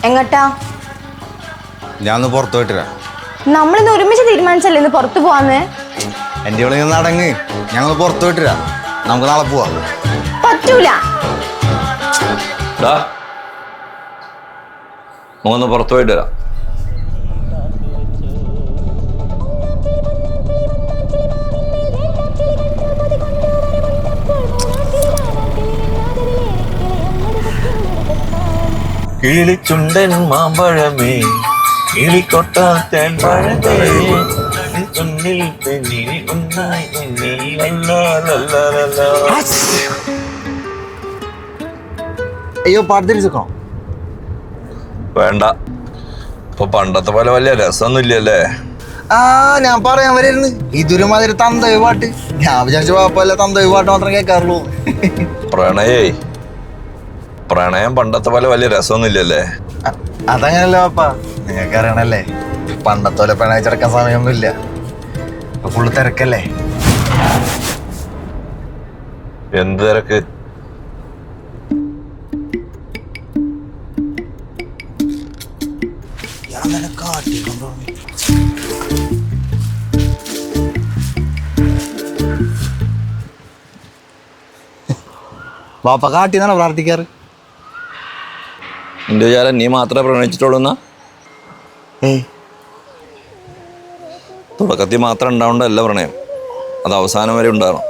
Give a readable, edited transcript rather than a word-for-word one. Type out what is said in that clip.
എങ്ങട്ടാ? ഞാൻ പുറത്തു പോയിട്ടില്ല. നമ്മളിന്ന് ഒരുമിച്ച് തീരുമാനിച്ചല്ലേ ഇന്ന് പുറത്തു പോവാന്ന്. എന്റെ ഇവിടെ നിന്ന് അടങ്ങ്. ഞങ്ങൾ പുറത്തു പോയിട്ടില്ല. നമുക്ക് നാളെ പോവാ. പറ്റൂല. ഒന്ന് പുറത്തു പോയിട്ട് വരാം. കിളിച്ചുണ്ടൻ മാമ്പഴമേ കിളിക്കൊട്ടാൻ പഴമേ ഒന്നിൽ പെണ്ണിൽ ഒന്നായി അയ്യോ പാട്ട് തിരിച്ചോ? വേണ്ട, ഇപ്പൊ പണ്ടത്തെ പോലെ വലിയ രസമൊന്നും ഇല്ലല്ലേ. ഞാൻ പറയാൻ വരായിരുന്നു. ഇതൊരു മാതിരി തന്തവി പാട്ട്. ഞാൻ വിചാരിച്ച കുഴപ്പമില്ല, തന്തവി പാട്ട് മാത്രം കേൾക്കാറുള്ളൂ. പ്രണയം പണ്ടത്തെ പോലെ വലിയ രസമൊന്നും ഇല്ലല്ലേ. അതങ്ങനല്ലോ പാപ്പ, നിങ്ങൾക്ക് അറിയണല്ലേ, പണ്ടത്തെ പോലെ പ്രണയിച്ചെടുക്കാൻ സമയമൊന്നും ഇല്ല. ഫുള്ള് തിരക്കല്ലേ. എന്ത് തിരക്ക്? ബാപ്പ കാട്ടിന്നാണോ പ്രാർത്ഥിക്കാറ്? നിന്റെ വിചാരം നീ മാത്രമേ പ്രണയിച്ചിട്ടുള്ളൂ എന്നാ? തുടക്കത്തിൽ മാത്രം ഉണ്ടാവേണ്ടതല്ല പ്രണയം, അത് അവസാനം വരെ ഉണ്ടാകണം.